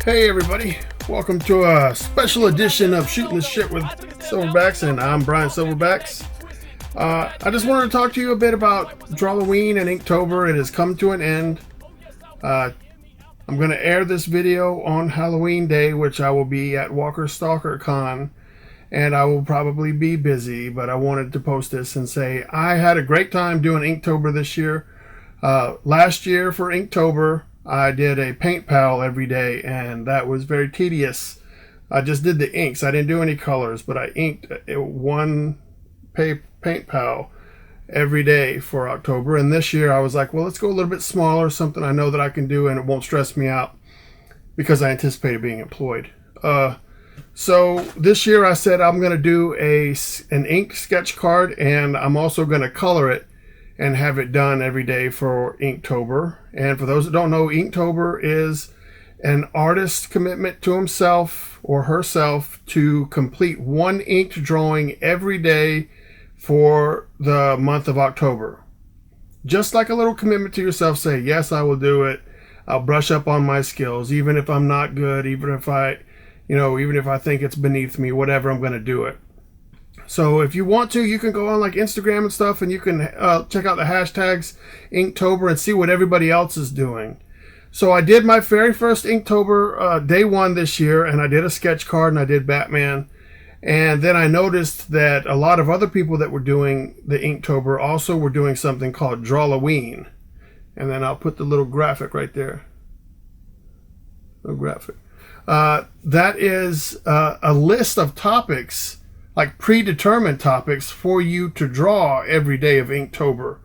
Hey everybody, welcome to a special edition of Shooting the Shit with Silverbacks, and I'm Bryan Silverbacks. I just wanted to talk to you a bit about Drawlloween and Inktober. It has come to an end. I'm going to air this video on Halloween Day, which I will be at Walker Stalker Con, and I will probably be busy, but I wanted to post this and say I had a great time doing Inktober this year. Last year for Inktober, I did a paint pal every day, and that was very tedious. I just did the inks. I didn't do any colors, but I inked one paint pal every day for October. And this year I was like, well, let's go a little bit smaller, something I know that I can do and it won't stress me out, because I anticipated being employed. So this year I said I'm going to do an ink sketch card, and I'm also going to color it and have it done every day for Inktober. And for those that don't know, Inktober is an artist's commitment to himself or herself to complete one inked drawing every day for the month of October. Just like a little commitment to yourself, say, yes, I will do it. I'll brush up on my skills, even if I'm not good, even if I think it's beneath me, whatever, I'm going to do it. So if you want to, you can go on like Instagram and stuff, and you can check out the hashtags Inktober and see what everybody else is doing. So I did my very first Inktober day one this year, and I did a sketch card and I did Batman. And then I noticed that a lot of other people that were doing the Inktober also were doing something called Drawlloween. And then I'll put the little graphic right there. Little graphic. That is a list of topics, like predetermined topics for you to draw every day of Inktober.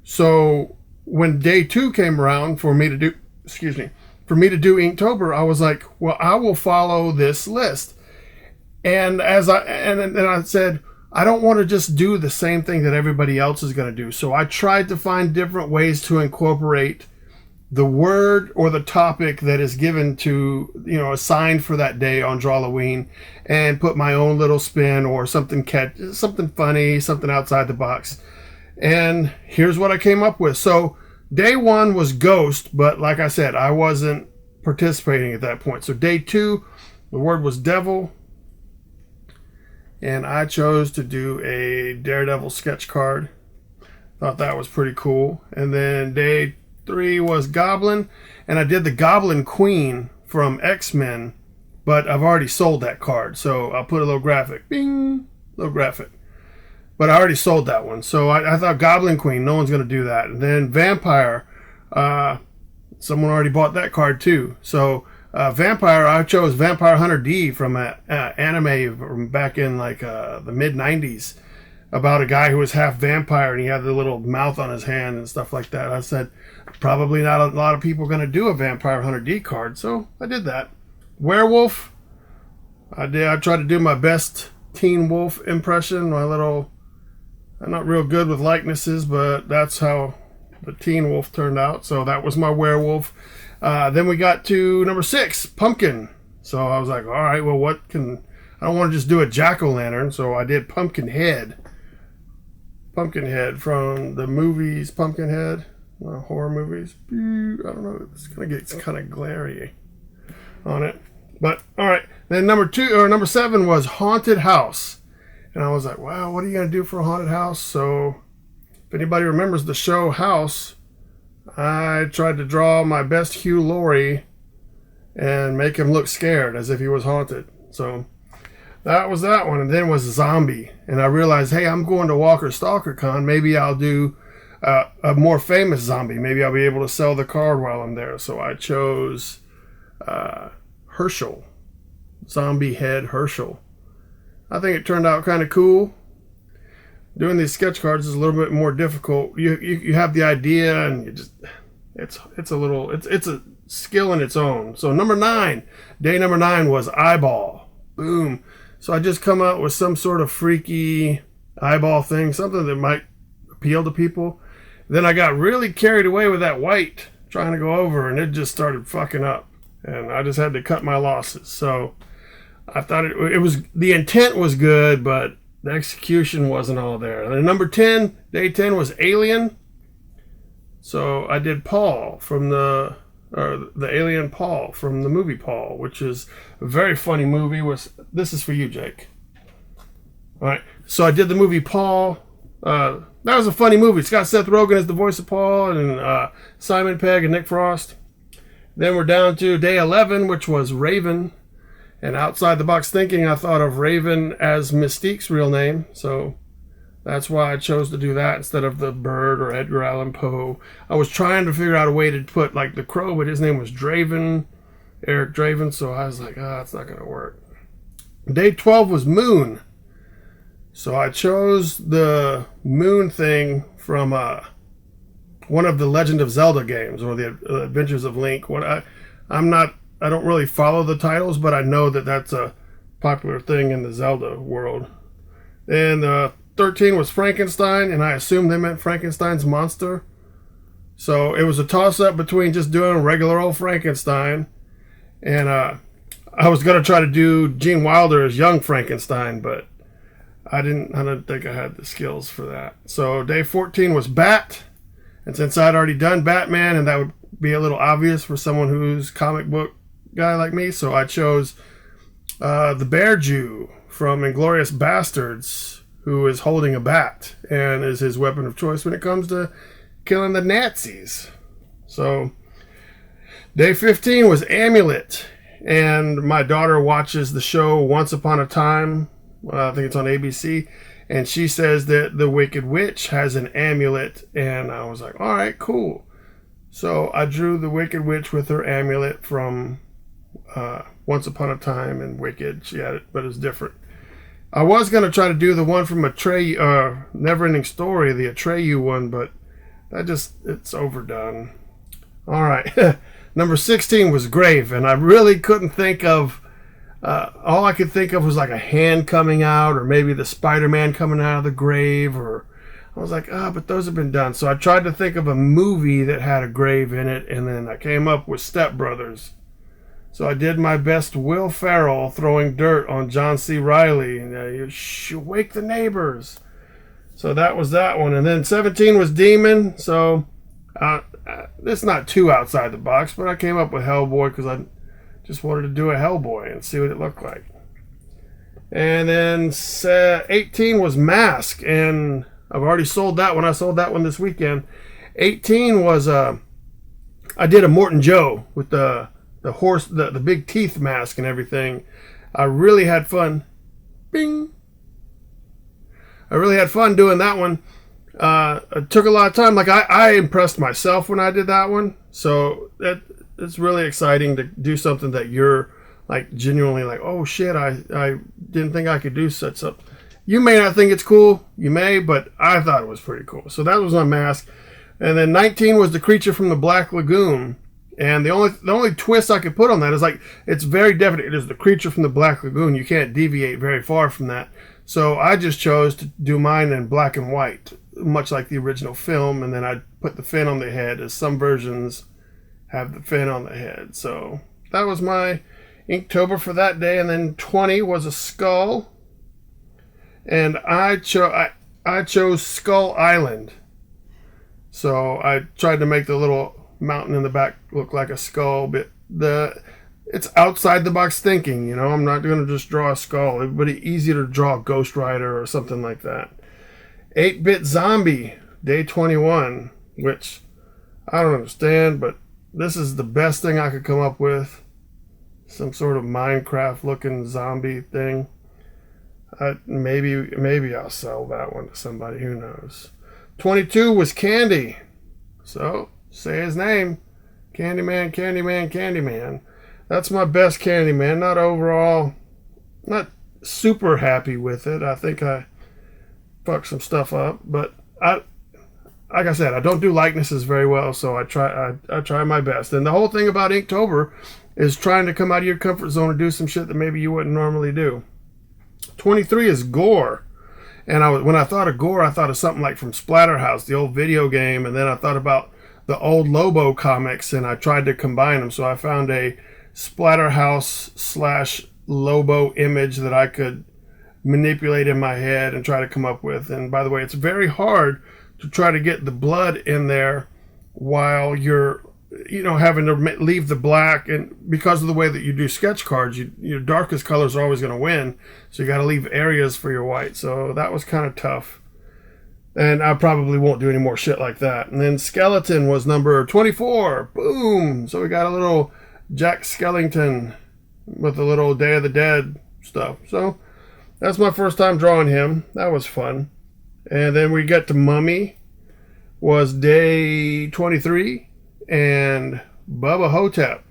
So when day 2 came around for me to do Inktober, I was like, well, I will follow this list. And then I said, I don't want to just do the same thing that everybody else is going to do. So I tried to find different ways to incorporate the word or the topic that is given to, assigned for that day on Drawlloween, and put my own little spin or something funny, something outside the box. And here's what I came up with. So day 1 was ghost, but like I said, I wasn't participating at that point. So day 2, the word was devil, and I chose to do a Daredevil sketch card. Thought that was pretty cool. And then day 3 was Goblin, and I did the Goblin Queen from X-Men, but I've already sold that card, so I'll put a little graphic. Bing! Little graphic. But I already sold that one, so I thought Goblin Queen, no one's going to do that. And then Vampire, someone already bought that card too. So Vampire, I chose Vampire Hunter D from an anime from back in like the mid-90s, about a guy who was half vampire and he had the little mouth on his hand and stuff like that. I said, probably not a lot of people are going to do a Vampire Hunter D card, so I did that. Werewolf, I tried to do my best Teen Wolf impression. I'm not real good with likenesses, but that's how the Teen Wolf turned out. So that was my werewolf. Then we got to number 6, Pumpkin. So I was like, all right, well, I don't want to just do a jack-o'-lantern, so I did Pumpkinhead. Pumpkinhead from the movies Pumpkinhead, horror movies. I don't know, it's kind of glary on it. But all right, then number 7 was Haunted House, and I was like, wow, what are you gonna do for a haunted house? So if anybody remembers the show House, I tried to draw my best Hugh Laurie and make him look scared as if he was haunted. So that was that one. And then was Zombie. And I realized, hey, I'm going to Walker Stalker Con. Maybe I'll do a more famous zombie. Maybe I'll be able to sell the card while I'm there. So I chose Herschel. Zombie Head Herschel. I think it turned out kind of cool. Doing these sketch cards is a little bit more difficult. You have the idea, and it's a skill in its own. So day number 9 was Eyeball. Boom. So I just come out with some sort of freaky eyeball thing, something that might appeal to people. Then I got really carried away with that white trying to go over, and it just started fucking up, and I just had to cut my losses. So I thought the intent was good, but the execution wasn't all there. And then number 10, day 10 was Alien. So I did Paul from the or the alien Paul from the movie Paul, which is a very funny movie. This is for you, Jake. All right, so I did the movie Paul. That was a funny movie. It's got Seth Rogen as the voice of Paul, and Simon Pegg and Nick Frost. Then we're down to day 11, which was Raven. And outside the box thinking, I thought of Raven as Mystique's real name. So that's why I chose to do that instead of the Bird or Edgar Allan Poe. I was trying to figure out a way to put like the Crow, but his name was Draven, Eric Draven. So I was like, it's not going to work. Day 12 was Moon. So I chose the Moon thing from one of the Legend of Zelda games, or the Adventures of Link. I don't really follow the titles, but I know that that's a popular thing in the Zelda world. And 13 was Frankenstein, and I assumed they meant Frankenstein's monster. So it was a toss-up between just doing regular old Frankenstein, and I was going to try to do Gene Wilder as young Frankenstein, but I don't think I had the skills for that. So day 14 was Bat. And since I'd already done Batman, and that would be a little obvious for someone who's comic book guy like me, so I chose the Bear Jew from Inglourious Bastards, who is holding a bat and is his weapon of choice when it comes to killing the Nazis. So day 15 was Amulet, and my daughter watches the show Once Upon a Time. I think it's on ABC. And she says that the Wicked Witch has an amulet. And I was like, all right, cool. So I drew the Wicked Witch with her amulet from Once Upon a Time and Wicked. She had it, but it was different. I was going to try to do the one from Neverending Story, the Atreyu one, but it's overdone. All right. Number 16 was Grave. And I really couldn't think of... all I could think of was like a hand coming out, or maybe the Spider-Man coming out of the grave, or I was like, but those have been done. So I tried to think of a movie that had a grave in it, and then I came up with Step Brothers. So I did my best Will Ferrell throwing dirt on John C. Reilly, and you wake the neighbors. So that was that one. And then 17 was Demon. So it's not too outside the box, but I came up with Hellboy because I just wanted to do a Hellboy and see what it looked like. And then 18 was Mask, and I've already sold that one. I sold that one this weekend. 18 was I did a Morton Joe with the horse, the big teeth mask and everything. I really had fun. Bing. I really had fun doing that one. It took a lot of time. Like I impressed myself when I did that one. So it's really exciting to do something that you're like genuinely like, oh shit, I didn't think I could do such something. You may not think it's cool, you may, but I thought it was pretty cool. So that was my Mask. And then 19 was the Creature from the Black Lagoon. And the only twist I could put on that is like, it's very definite. It is the Creature from the Black Lagoon. You can't deviate very far from that. So I just chose to do mine in black and white, much like the original film. And then I put the fin on the head, as some versions have the fin on the head. So that was my Inktober for that day. And then 20 was a skull. And I chose Skull Island. So I tried to make the little mountain in the back look like a skull, but it's outside the box thinking, you know. I'm not going to just draw a skull. It would be easier to draw a Ghost Rider or something like that. 8-Bit Zombie, day 21, which I don't understand, but this is the best thing I could come up with. Some sort of Minecraft looking zombie thing. Maybe I'll sell that one to somebody, who knows. 22 was Candy. So, say his name. Candyman, Candyman, Candyman. That's my best Candyman. Not super happy with it. I think I fucked some stuff up, but like I said, I don't do likenesses very well, so I try my best. And the whole thing about Inktober is trying to come out of your comfort zone and do some shit that maybe you wouldn't normally do. 23 is Gore. And when I thought of Gore, I thought of something like from Splatterhouse, the old video game, and then I thought about the old Lobo comics, and I tried to combine them. So I found a Splatterhouse / Lobo image that I could manipulate in my head and try to come up with. And by the way, it's very hard to try to get the blood in there while you're having to leave the black, and because of the way that you do sketch cards, your darkest colors are always going to win, so you got to leave areas for your white. So that was kind of tough, and I probably won't do any more shit like that. And then Skeleton was number 24. Boom! So we got a little Jack Skellington with a little Day of the Dead stuff. So that's my first time drawing him. That was fun. And then we get to Mummy, was day 23, and Bubba Hotep.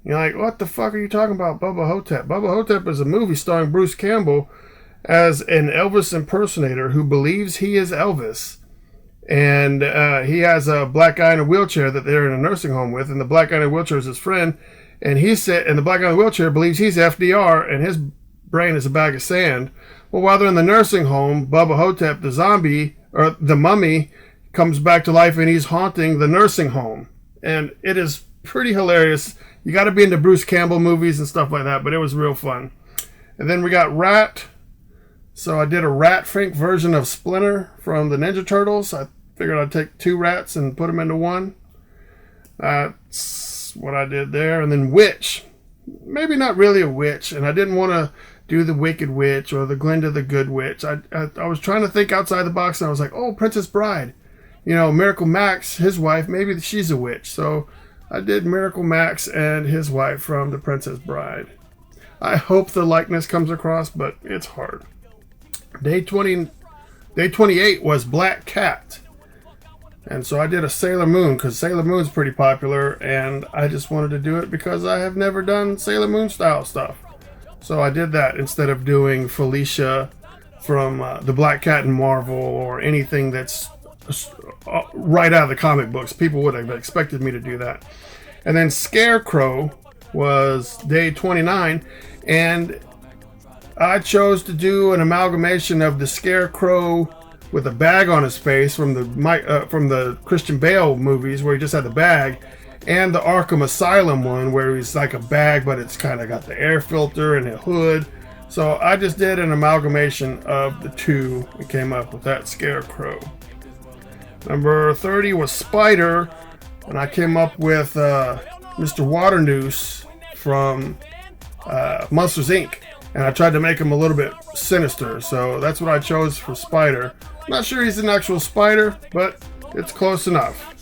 You're like, what the fuck are you talking about, Bubba Hotep? Bubba Hotep is a movie starring Bruce Campbell as an Elvis impersonator who believes he is Elvis. And he has a black guy in a wheelchair that they're in a nursing home with, and the black guy in a wheelchair is his friend. And the black guy in the wheelchair believes he's FDR, and his brain is a bag of sand. Well, while they're in the nursing home, Bubba Hotep, the zombie, or the mummy, comes back to life, and he's haunting the nursing home. And it is pretty hilarious. You got to be into Bruce Campbell movies and stuff like that, but it was real fun. And then we got Rat. So I did a Rat Fink version of Splinter from the Ninja Turtles. I figured I'd take 2 rats and put them into one. That's what I did there. And then Witch. Maybe not really a witch, and I didn't want to do the Wicked Witch or the Glinda the Good Witch. I was trying to think outside the box, and I was like, oh, Princess Bride. Miracle Max, his wife, maybe she's a witch. So I did Miracle Max and his wife from The Princess Bride. I hope the likeness comes across, but it's hard. Day 28 was Black Cat. And so I did a Sailor Moon, because Sailor Moon's pretty popular, and I just wanted to do it because I have never done Sailor Moon style stuff. So I did that instead of doing Felicia from the Black Cat in Marvel, or anything that's right out of the comic books. People would have expected me to do that. And then Scarecrow was day 29, and I chose to do an amalgamation of the Scarecrow with a bag on his face from the Christian Bale movies, where he just had the bag, and the Arkham Asylum one where he's like a bag, but it's kind of got the air filter and a hood. So I just did an amalgamation of the two and came up with that Scarecrow. Number 30 was Spider, and I came up with Mr. Waternoose from Monsters Inc. And I tried to make him a little bit sinister, so that's what I chose for Spider. Not sure he's an actual spider, but it's close enough.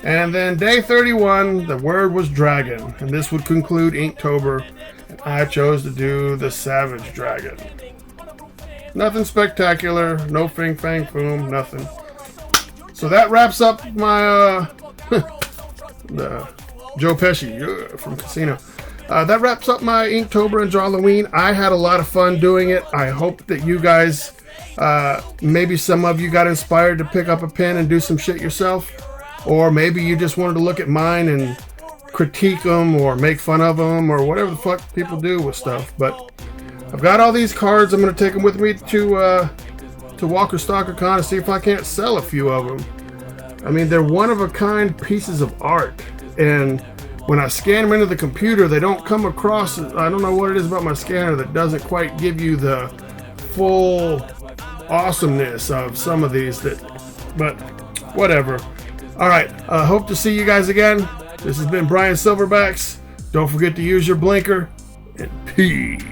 And then day 31, the word was dragon, and this would conclude Inktober. And I chose to do the Savage Dragon. Nothing spectacular, no fing fang foom, nothing. So that wraps up my the Joe Pesci from Casino. That wraps up my Inktober and Drawlloween. I had a lot of fun doing it. I hope that you guys, maybe some of you got inspired to pick up a pen and do some shit yourself. Or maybe you just wanted to look at mine and critique them or make fun of them or whatever the fuck people do with stuff. But I've got all these cards. I'm going to take them with me to Walker Stalker Con and see if I can't sell a few of them. I mean, they're one-of-a-kind pieces of art. And when I scan them into the computer, they don't come across. I don't know what it is about my scanner that doesn't quite give you the full awesomeness of some of these. But whatever. All right. Hope to see you guys again. This has been Bryan Silverbacks. Don't forget to use your blinker. And peace.